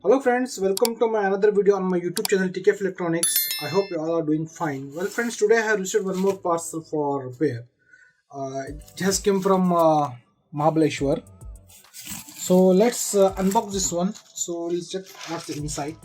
Hello friends, welcome to my another video on my YouTube channel TKF Electronics. I hope you all are doing fine. Well friends, today I have received one more parcel for repair. It has come from Mahabaleshwar. So let's unbox this one. So we'll check what's the inside.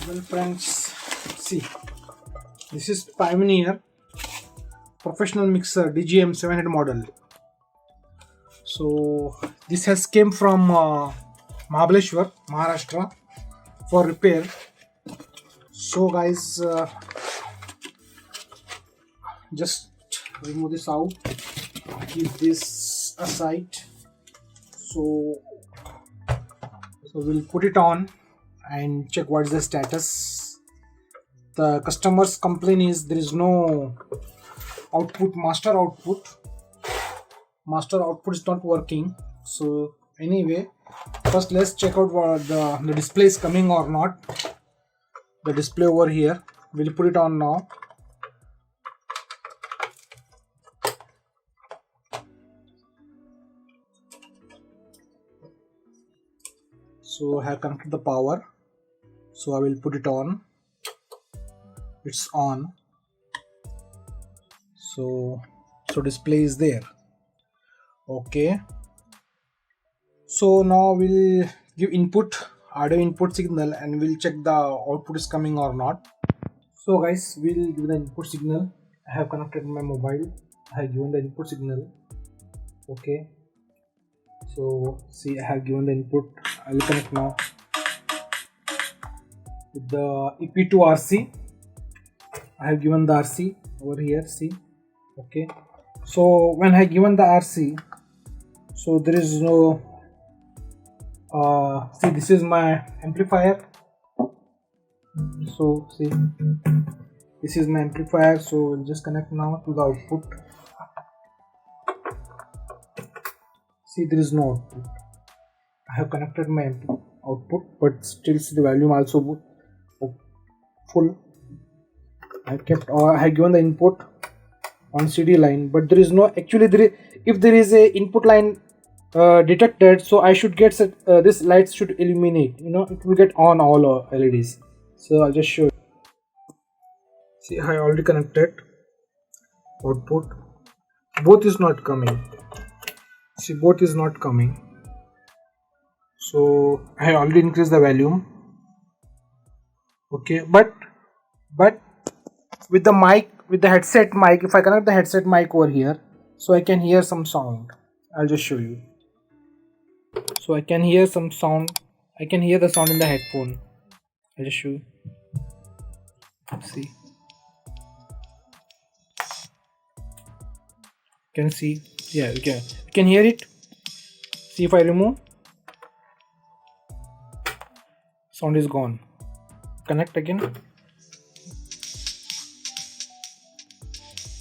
Well friends, see, this is Pioneer professional mixer DJM-700 model. So this has came from Mahabaleshwar, Maharashtra for repair. So guys, just remove this out, keep this aside. So we'll put it on and check what is the status. The customer's complaint is there is no output, master output is not working. So anyway, first let's check out what the display is coming or not. The display over here, we'll put it on now. So I have connected the power, so I will put it on. It's on. So display is there. Okay, so now we'll give audio input signal, and we'll check the output is coming or not. So guys, we'll give the input signal. I have connected my mobile. I have given the input signal. Okay, so see, I have given the input. I will connect now with the EP2 RC. I have given the RC over here, see. Okay, so when I given the RC, so there is no see, this is my amplifier. So see, this is my amplifier. So we'll just connect now to the output. See, there is no output. I have connected my output, but still see the volume also full. I have given the input on CD line, but there is no, actually if there is a input line detected, so I should get this light should illuminate, it will get on all LEDs. So I'll just show you. See, I already connected output. Both is not coming. See, both is not coming. So I already increased the volume. Okay, but with the mic, with the headset mic, if I connect the headset mic over here, so I can hear some sound. I'll just show you. So I can hear some sound. I can hear the sound in the headphone. I'll just show you. See, you can see, yeah, you can hear it. See, if I remove, sound is gone. Connect again.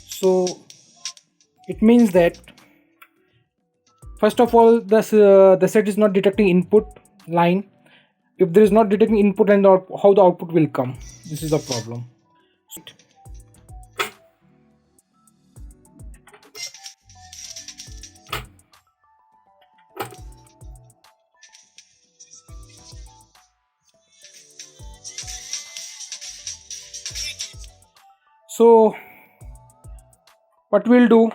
So it means that first of all, the set is not detecting input line. If there is not detecting input line, how the output will come? This is the problem. So what we'll do,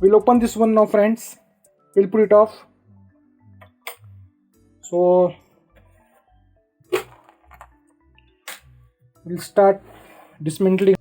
we'll open this one now friends. We'll put it off. So we'll start dismantling.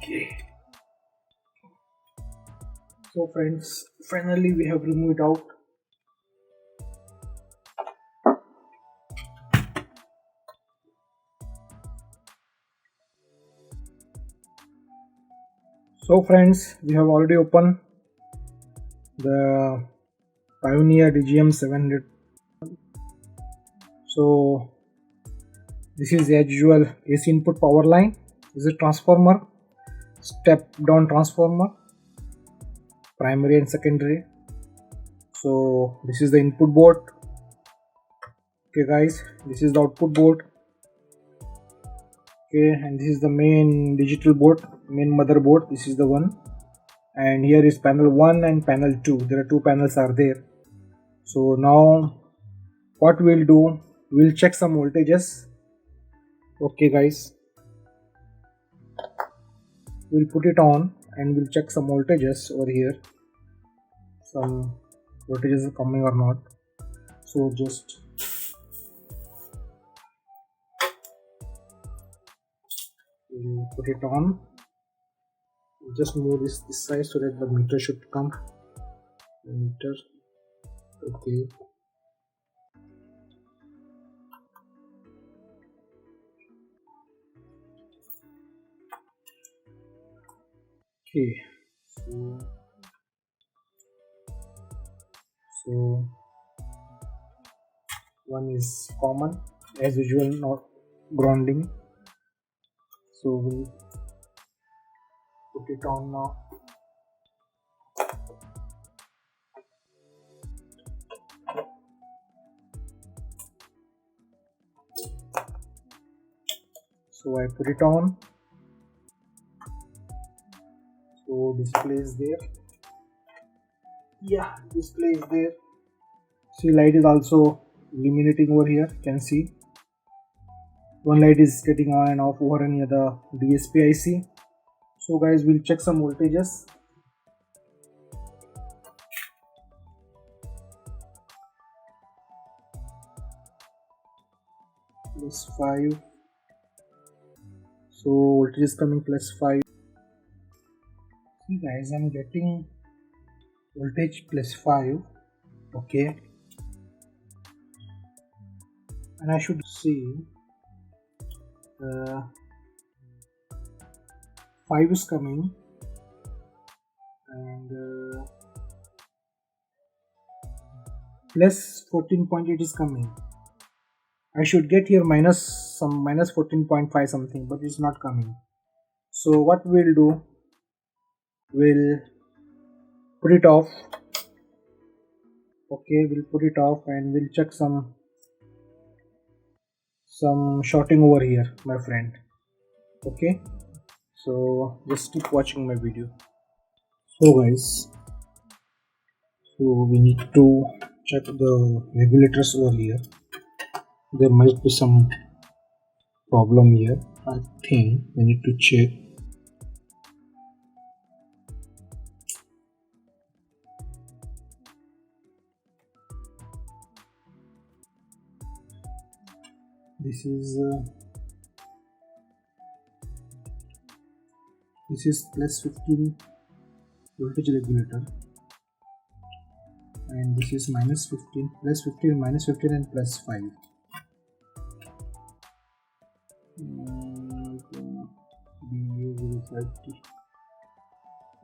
Okay. So friends, finally we have removed it out. So friends, we have already opened the Pioneer DJM-700. So this is the usual AC input power line. This is a transformer, step down transformer, primary and secondary. So this is the input board. Okay guys, this is the output board. Okay, and this is the main digital board, main motherboard. This is the one, and here is panel 1 and panel 2. There are two panels are there. So now what we'll do, we'll check some voltages. Okay guys, we'll put it on and we'll check some voltages over here, some voltages are coming or not. So just we'll put it on, just move this side so that the meter should come. The meter, okay. Okay, so one is common as usual, not grounding. So we'll put it on now. So I put it on. So display is there. Yeah, display is there. See, light is also illuminating over here. You can see one light is getting on and off over any other DSP IC. So guys, we'll check some voltages. +5. So voltage is coming +5. See guys, I'm getting voltage +5. Okay, and I should see 5 is coming, and +14.8 is coming. I should get here -14.5 something, but it's not coming. So what we'll do, we'll put it off. Okay, we'll put it off and we'll check some shorting over here, my friend. Okay, so just keep watching my video. So guys, so we need to check the regulators over here. There might be some problem here. I think we need to check. This is +15 voltage regulator, and this is -15, +15, -15, and +5.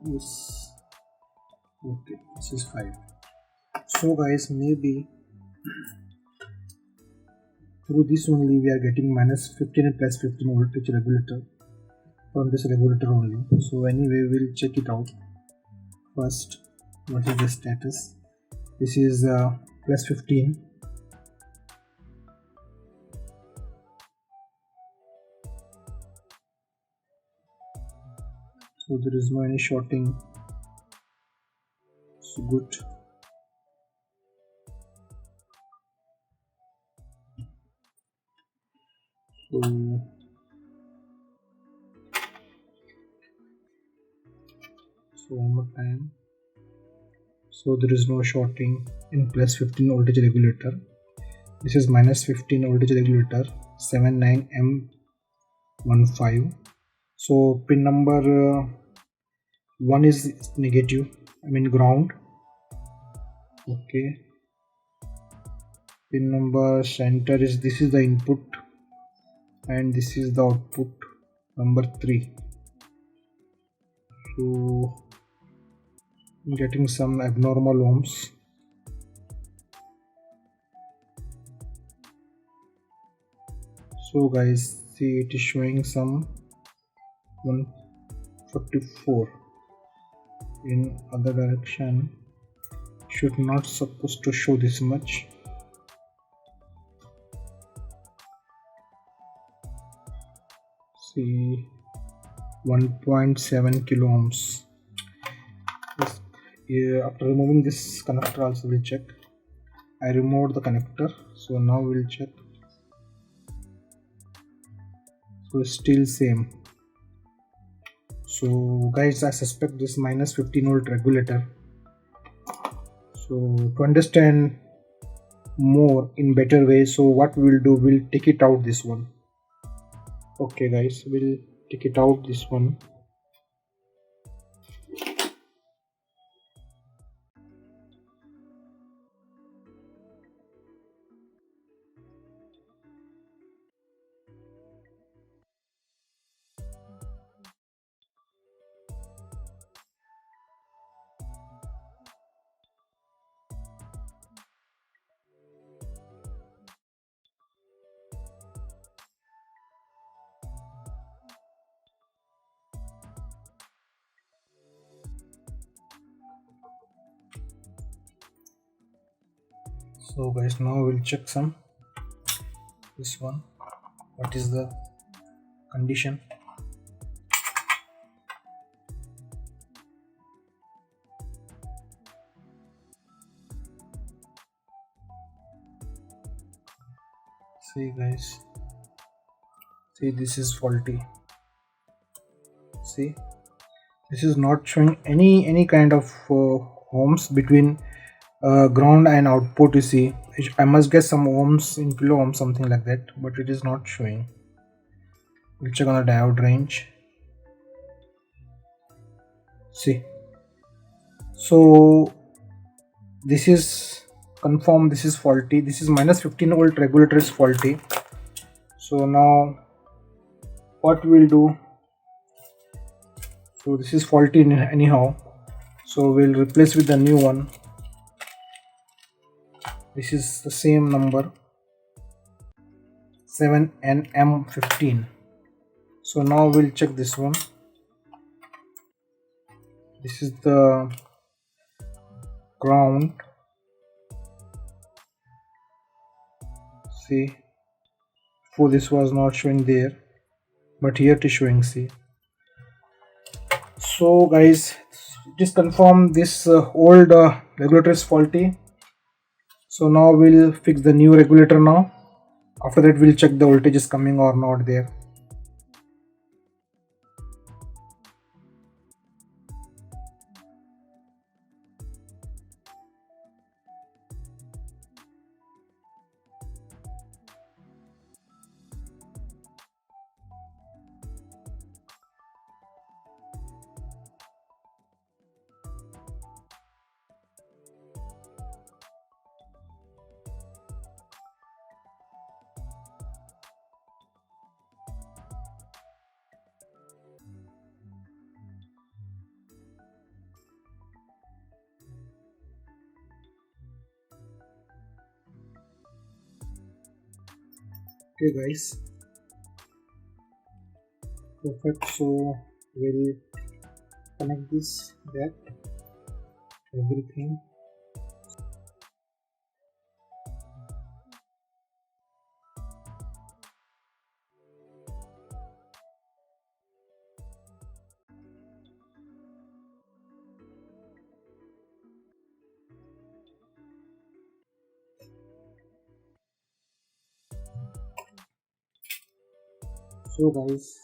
Yes, okay, this is 5. So guys, maybe through this only we are getting -15 and +15 voltage regulator from this regulator only. So anyway, we'll check it out first. What is the status? This is +15. So there is no any shorting. So good. So one more time. So there is no shorting in +15 voltage regulator. This is -15 voltage regulator 79M15. So pin number 1 is negative, I mean ground. Okay, pin number center is, this is the input and this is the output, number 3. So I'm getting some abnormal ohms. So guys, see, it is showing some 144 in other direction. Should not supposed to show this much. See, 1.7 kilo ohms. Yes, yeah, after removing this connector also we'll check. I removed the connector, so now we'll check. So still same. So guys, I suspect this minus 15 volt regulator. So to understand more in better way, so what we will do, we'll take it out this one. Okay guys, we'll take it out this one. So guys, now we'll check some this one, what is the condition. See guys, see, this is faulty. See, this is not showing any kind of ohms between ground and output. You see, I must get some ohms in kilo ohms, something like that, but it is not showing. We'll check on the diode range. See, so this is confirmed, this is faulty. This is minus 15 volt regulator is faulty. So now what we'll do, so this is faulty anyhow, so we'll replace with the new one. This is the same number, 7NM15. So now we'll check this one. This is the ground. See, before this was not showing there, but here it is showing. See, so guys, just confirm this old regulator is faulty. So now we'll fix the new regulator now. After that we'll check the voltage is coming or not there. Okay guys, perfect. So we'll connect this, that, everything. So guys,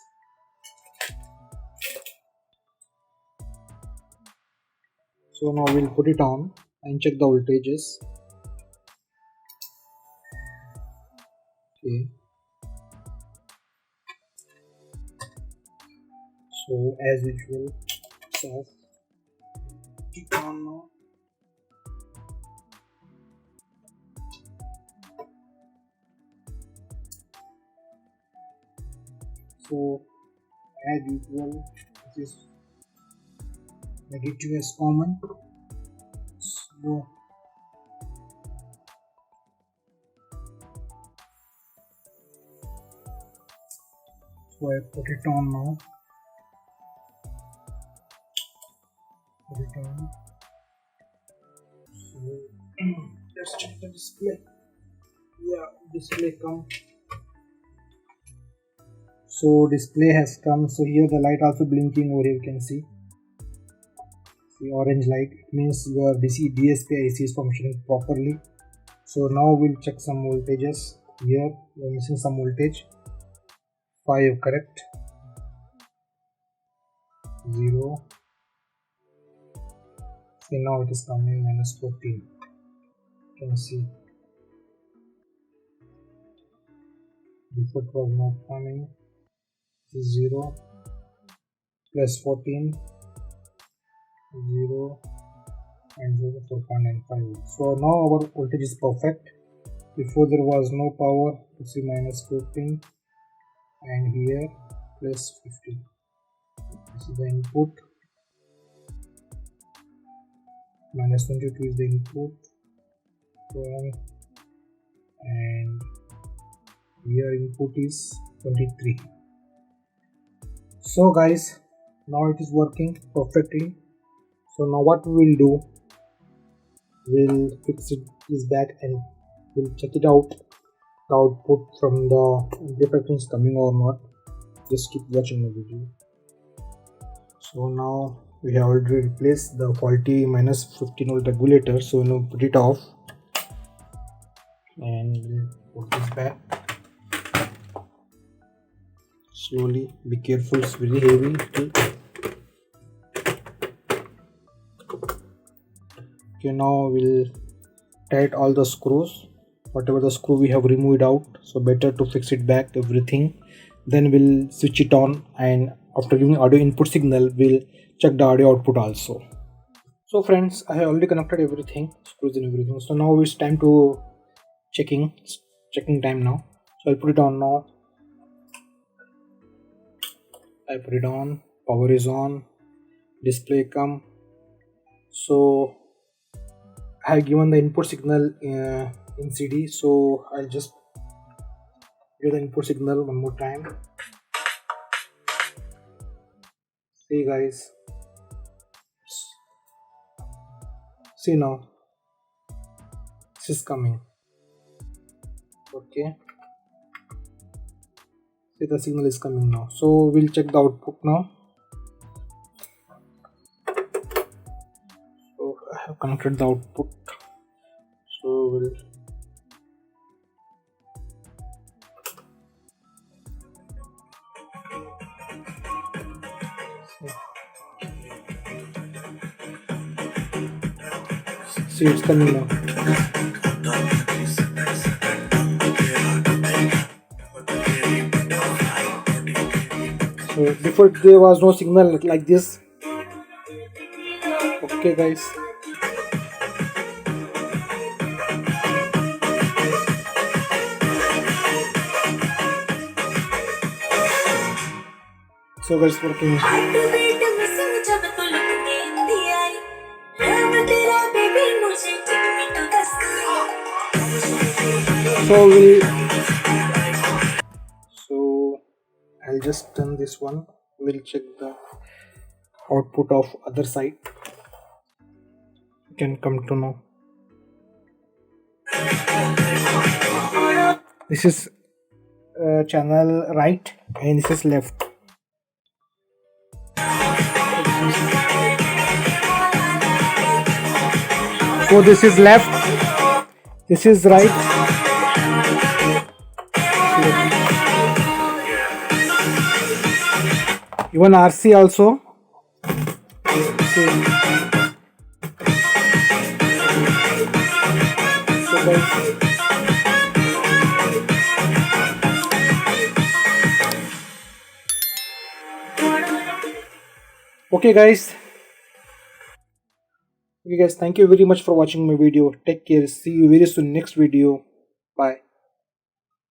so now we'll put it on and check the voltages. Okay, So as usual, it's off. Keep on now. So as usual, this is negative as common. So I put it on now. Put it on. So let's check the display. Yeah, display come. So display has come. So here the light also blinking over here, you can see. The orange light, it means your DSP IC is functioning properly. So now we'll check some voltages. Here we are missing some voltage. 5 correct. 0. See, now it is coming -14. You can see. Before it was not coming. This is 0 plus 14. 0 and 0, 4.95. So now our voltage is perfect. Before there was no power. You see -15 and here plus 50. This is the input. -22 is the input. And here input is 23. So guys, now it is working perfectly. So now what we will do, we'll fix this back and we'll check it out, the output from the amplifier is coming or not. Just keep watching the video. So now we have already replaced the faulty -15 volt regulator, so now put it off and we'll put this back slowly. Be careful, it's very heavy. Okay, now we'll tight all the screws, whatever the screw we have removed out. So better to fix it back everything, then we'll switch it on, and after giving audio input signal we'll check the audio output also. So friends, I have already connected everything, screws and everything. So now it's time to checking time now. So I'll put it on now. I put it on, power is on, display come. So I have given the input signal in CD, so I'll just give the input signal one more time. See guys, see now, this is coming. Okay, see the signal is coming now. So we'll check the output now. So I have connected the output. So we'll see it's coming now. So before there was no signal like this. Okay guys. So guys, working. So I'll just turn this one. We'll check the output of other side. You can come to know. This is channel right and this is left. So this is left, this is right. Even RC also. So guys, Okay guys, thank you very much for watching my video. Take care. See you very soon next video. Bye.